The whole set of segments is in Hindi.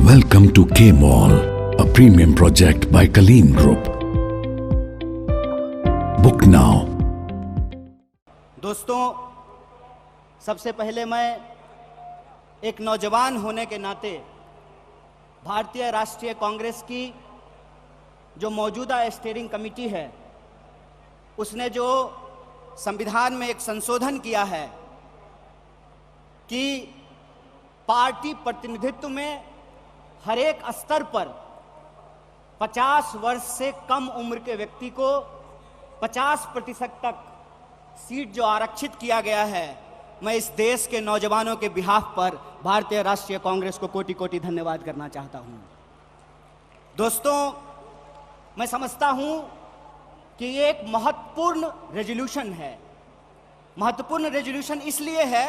Welcome to K Mall, a premium project by Kaleen Group. Book now. दोस्तों, सबसे पहले मैं एक नौजवान होने के नाते भारतीय राष्ट्रीय कांग्रेस की जो मौजूदा स्टीयरिंग कमेटी है, उसने जो संविधान में एक संशोधन किया है कि पार्टी प्रतिनिधित्व में हर एक स्तर पर 50 वर्ष से कम उम्र के व्यक्ति को 50% तक सीट जो आरक्षित किया गया है, मैं इस देश के नौजवानों के बिहाफ पर भारतीय राष्ट्रीय कांग्रेस को कोटि कोटि धन्यवाद करना चाहता हूं। दोस्तों, मैं समझता हूं कि ये एक महत्वपूर्ण रेजोल्यूशन है। महत्वपूर्ण रेजोल्यूशन इसलिए है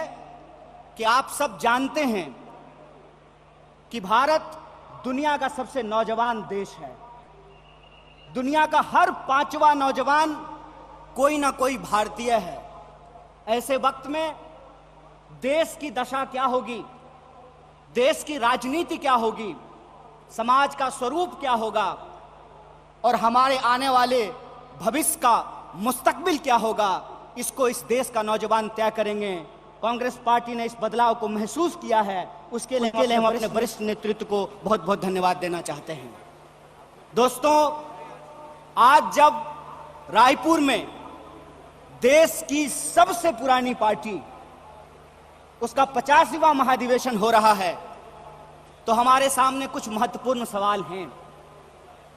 कि आप सब जानते हैं कि भारत दुनिया का सबसे नौजवान देश है। दुनिया का हर 5वां नौजवान कोई ना कोई भारतीय है। ऐसे वक्त में देश की दशा क्या होगी, देश की राजनीति क्या होगी, समाज का स्वरूप क्या होगा और हमारे आने वाले भविष्य का मुस्तकबिल क्या होगा, इसको इस देश का नौजवान तय करेंगे। कांग्रेस पार्टी ने इस बदलाव को महसूस किया है, उसके लिए हम अपने वरिष्ठ नेतृत्व को बहुत बहुत धन्यवाद देना चाहते हैं। दोस्तों, आज जब रायपुर में देश की सबसे पुरानी पार्टी उसका 50वां महाधिवेशन हो रहा है, तो हमारे सामने कुछ महत्वपूर्ण सवाल हैं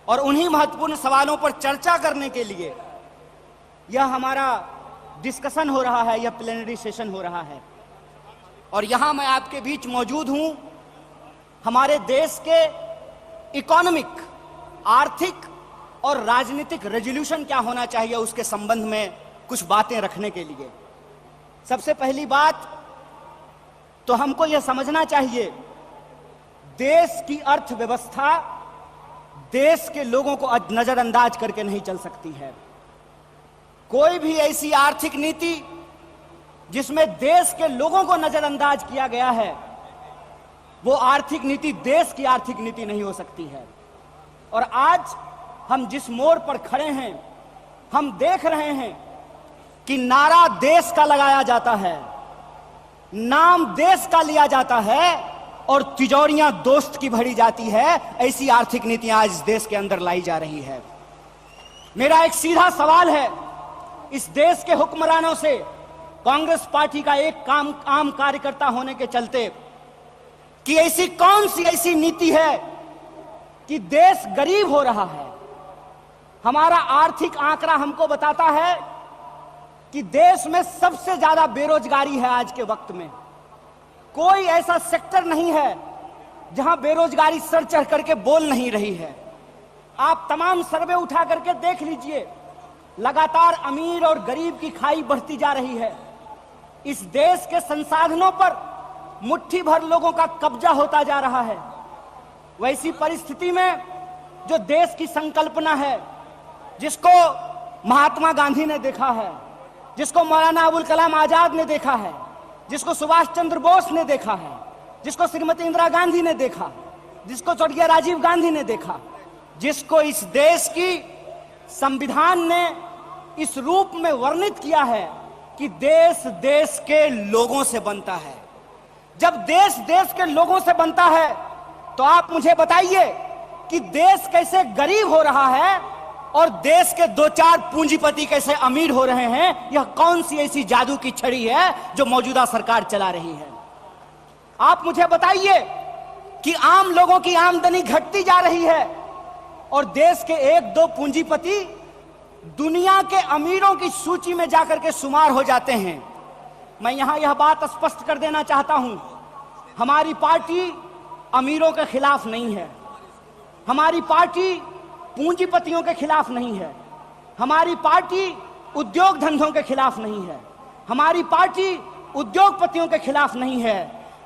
और उन्हीं महत्वपूर्ण सवालों पर चर्चा करने के लिए यह हमारा डिस्कशन हो रहा है, यह प्लेनरी सेशन हो रहा है। और यहां मैं आपके बीच मौजूद हूं हमारे देश के इकोनॉमिक, आर्थिक और राजनीतिक रेजोल्यूशन क्या होना चाहिए उसके संबंध में कुछ बातें रखने के लिए। सबसे पहली बात तो हमको यह समझना चाहिए, देश की अर्थव्यवस्था देश के लोगों को नजरअंदाज करके नहीं चल सकती है। कोई भी ऐसी आर्थिक नीति जिसमें देश के लोगों को नजरअंदाज किया गया है, वो आर्थिक नीति देश की आर्थिक नीति नहीं हो सकती है। और आज हम जिस मोड़ पर खड़े हैं, हम देख रहे हैं कि नारा देश का लगाया जाता है, नाम देश का लिया जाता है और तिजोरियां दोस्त की भरी जाती है। ऐसी आर्थिक नीतियां आज इस देश के अंदर लाई जा रही है। मेरा एक सीधा सवाल है इस देश के हुक्मरानों से, कांग्रेस पार्टी का एक आम कार्यकर्ता होने के चलते, कि ऐसी कौन सी ऐसी नीति है कि देश गरीब हो रहा है। हमारा आर्थिक आंकड़ा हमको बताता है कि देश में सबसे ज्यादा बेरोजगारी है आज के वक्त में। कोई ऐसा सेक्टर नहीं है जहां बेरोजगारी सर चढ़ करके बोल नहीं रही है। आप तमाम सर्वे उठा करके देख लीजिए, लगातार अमीर और गरीब की खाई बढ़ती जा रही है। इस देश के संसाधनों पर मुट्ठी भर लोगों का कब्जा होता जा रहा है। वैसी परिस्थिति में जो देश की संकल्पना है, जिसको महात्मा गांधी ने देखा है, जिसको मौलाना अबुल कलाम आजाद ने देखा है, जिसको सुभाष चंद्र बोस ने देखा है, जिसको श्रीमती इंदिरा गांधी ने देखा, जिसको स्वर्गीय राजीव गांधी ने देखा, जिसको इस देश की संविधान ने इस रूप में वर्णित किया है कि देश देश के लोगों से बनता है। जब देश देश के लोगों से बनता है तो आप मुझे बताइए कि देश कैसे गरीब हो रहा है और देश के 2-4 पूंजीपति कैसे अमीर हो रहे हैं। यह कौन सी ऐसी जादू की छड़ी है जो मौजूदा सरकार चला रही है। आप मुझे बताइए कि आम लोगों की आमदनी घटती जा रही है और देश के 1-2 पूंजीपति दुनिया के अमीरों की सूची में जाकर के शुमार हो जाते हैं। मैं यहां यह बात स्पष्ट कर देना चाहता हूं, हमारी पार्टी अमीरों के खिलाफ नहीं है, हमारी पार्टी पूंजीपतियों के खिलाफ नहीं है, हमारी पार्टी उद्योग धंधों के खिलाफ नहीं है, हमारी पार्टी उद्योगपतियों के खिलाफ नहीं है।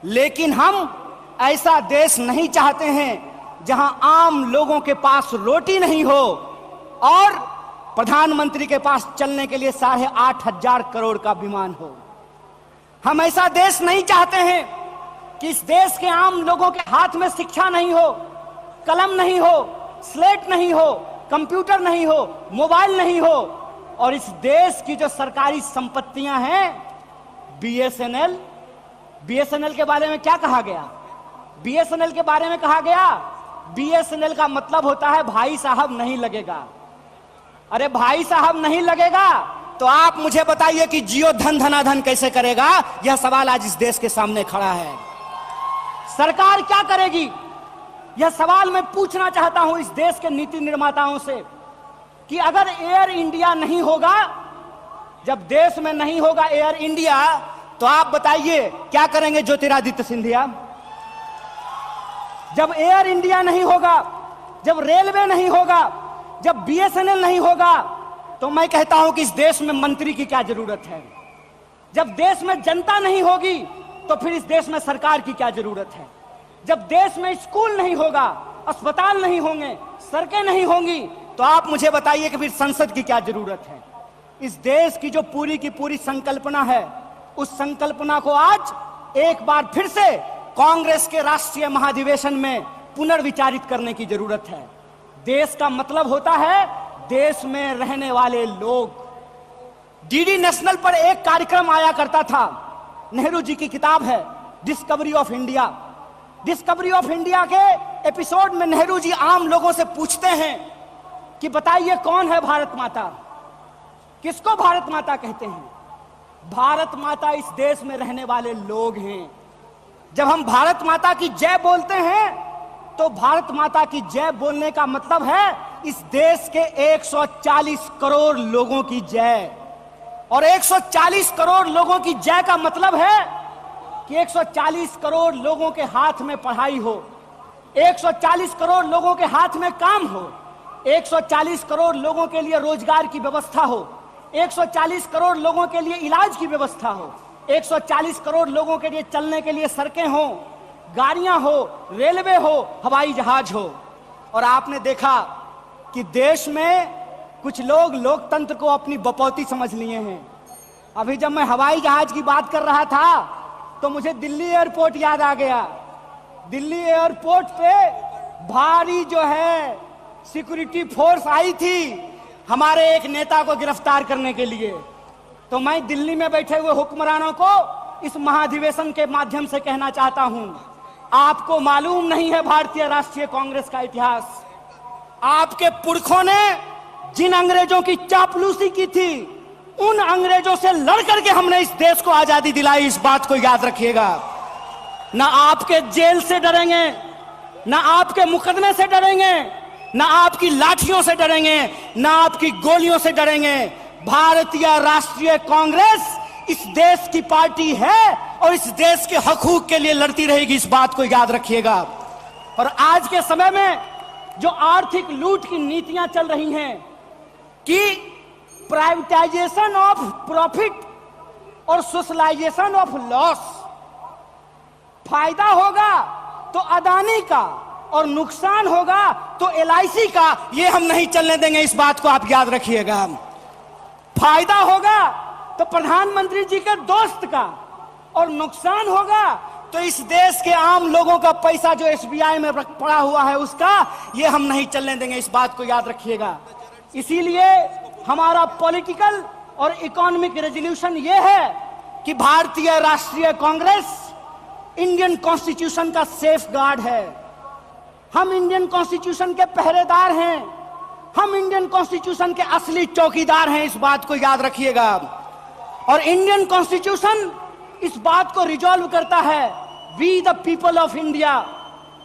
लेकिन हम ऐसा देश नहीं चाहते हैं जहां आम लोगों के पास रोटी नहीं हो और प्रधानमंत्री के पास चलने के लिए 8,500 करोड़ का विमान हो। हम ऐसा देश नहीं चाहते हैं कि इस देश के आम लोगों के हाथ में शिक्षा नहीं हो, कलम नहीं हो, स्लेट नहीं हो, कंप्यूटर नहीं हो, मोबाइल नहीं हो, और इस देश की जो सरकारी संपत्तियां हैं, बीएसएनएल के बारे में क्या कहा गया? बीएसएनएल के बारे में कहा गया, बीएसएनएल का मतलब होता है भाई साहब नहीं लगेगा। अरे भाई साहब नहीं लगेगा तो आप मुझे बताइए कि जियो धन धनाधन कैसे करेगा? यह सवाल आज इस देश के सामने खड़ा है। सरकार क्या करेगी? यह सवाल मैं पूछना चाहता हूं इस देश के नीति निर्माताओं से कि अगर एयर इंडिया नहीं होगा, जब देश में नहीं होगा एयर इंडिया, तो आप बताइए क्या करेंगे ज्योतिरादित्य सिंधिया? जब एयर इंडिया नहीं होगा, जब रेलवे नहीं होगा, जब बीएसएनएल नहीं होगा, तो मैं कहता हूं कि इस देश में मंत्री की क्या जरूरत है? जब देश में जनता नहीं होगी तो फिर इस देश में सरकार की क्या जरूरत है? जब देश में स्कूल नहीं होगा, अस्पताल नहीं होंगे, सड़कें नहीं होंगी, तो आप मुझे बताइए कि फिर संसद की क्या जरूरत है? इस देश की जो पूरी की पूरी संकल्पना है, उस संकल्पना को आज एक बार फिर से कांग्रेस के राष्ट्रीय महाधिवेशन में पुनर्विचारित करने की जरूरत है। देश का मतलब होता है देश में रहने वाले लोग। डीडी नेशनल पर एक कार्यक्रम आया करता था, नेहरू जी की किताब है discovery of India. Discovery of India के एपिसोड में नेहरू जी आम लोगों से पूछते हैं कि बताइए कौन है भारत माता? किसको भारत माता कहते हैं? भारत माता इस देश में रहने वाले लोग हैं। जब हम भारत माता की जय बोलते हैं तो भारत माता की जय बोलने का मतलब है इस देश के 140 करोड़ लोगों की जय। और 140 करोड़ लोगों की जय का मतलब है कि 140 करोड़ लोगों के हाथ में पढ़ाई हो, 140 करोड़ लोगों के हाथ में काम हो, 140 करोड़ लोगों के लिए रोजगार की व्यवस्था हो, 140 करोड़ लोगों के लिए इलाज की व्यवस्था हो, 140 करोड़ लोगों के लिए चलने के लिए सड़कें हो, गाड़ियां हो, रेलवे हो, हवाई जहाज हो। और आपने देखा कि देश में कुछ लोग लोकतंत्र को अपनी बपौती समझ लिए हैं। अभी जब मैं हवाई जहाज की बात कर रहा था तो मुझे दिल्ली एयरपोर्ट याद आ गया। दिल्ली एयरपोर्ट पे भारी जो है सिक्योरिटी फोर्स आई थी हमारे एक नेता को गिरफ्तार करने के लिए। तो मैं दिल्ली में बैठे हुए हुक्मरानों को इस महाधिवेशन के माध्यम से कहना चाहता हूं, आपको मालूम नहीं है भारतीय राष्ट्रीय कांग्रेस का इतिहास। आपके पुरखों ने जिन अंग्रेजों की चापलूसी की थी, उन अंग्रेजों से लड़ करके हमने इस देश को आजादी दिलाई। इस बात को याद रखिएगा। ना आपके जेल से डरेंगे, ना आपके मुकदमे से डरेंगे, ना आपकी लाठियों से डरेंगे, ना आपकी गोलियों से डरेंगे। भारतीय राष्ट्रीय कांग्रेस इस देश की पार्टी है और इस देश के हकूक के लिए लड़ती रहेगी। इस बात को याद रखिएगा। और आज के समय में जो आर्थिक लूट की नीतियां चल रही हैं कि प्राइवेटाइजेशन ऑफ प्रॉफिट और सोशलाइजेशन ऑफ लॉस, फायदा होगा तो अदानी का और नुकसान होगा तो एलआईसी का, ये हम नहीं चलने देंगे। इस बात को आप याद रखिएगा। फायदा होगा तो प्रधानमंत्री जी के दोस्त का और नुकसान होगा तो इस देश के आम लोगों का पैसा जो एसबीआई में पड़ा हुआ है उसका, ये हम नहीं चलने देंगे। इस बात को याद रखिएगा। इसीलिए हमारा पॉलिटिकल और इकोनॉमिक रेजोल्यूशन ये है कि भारतीय राष्ट्रीय कांग्रेस इंडियन कॉन्स्टिट्यूशन का सेफ गार्ड है। हम इंडियन कॉन्स्टिट्यूशन के पहरेदार हैं, हम इंडियन कॉन्स्टिट्यूशन के असली चौकीदार हैं। इस बात को याद रखिएगा। और इंडियन कॉन्स्टिट्यूशन इस बात को रिजॉल्व करता है, we the people of India.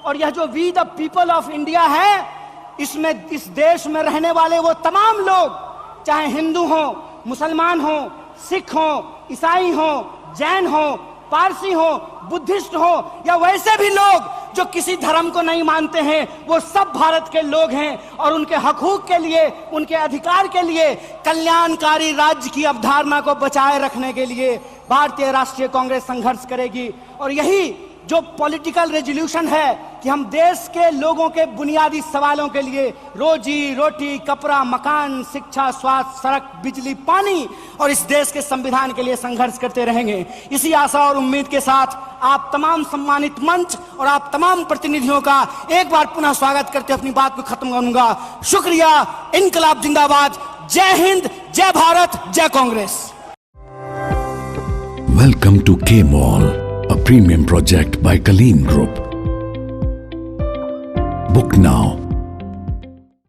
और यह जो we the people of India है, इसमें इस देश में रहने वाले वो तमाम लोग, चाहे हिंदू हो, मुसलमान हो, सिख हो, ईसाई हो, जैन हो, पारसी हो, बुद्धिस्ट हो या वैसे भी लोग जो किसी धर्म को नहीं मानते हैं, वो सब भारत के लोग हैं। और उनके हकूक के लिए, उनके अधिकार के लिए, कल्याणकारी राज्य की अवधारणा को बचाए रखने के लिए भारतीय राष्ट्रीय कांग्रेस संघर्ष करेगी। और यही जो पॉलिटिकल रेजोल्यूशन है कि हम देश के लोगों के बुनियादी सवालों के लिए रोजी रोटी, कपड़ा, मकान, शिक्षा, स्वास्थ्य, सड़क, बिजली, पानी और इस देश के संविधान के लिए संघर्ष करते रहेंगे। इसी आशा और उम्मीद के साथ आप तमाम सम्मानित मंच और आप तमाम प्रतिनिधियों का एक बार पुनः स्वागत करते अपनी बात को खत्म करूंगा। शुक्रिया। इनकलाब जिंदाबाद। जय हिंद, जय भारत, जय Congress. Welcome to K Mall, a premium project by Kaleen Group. Book now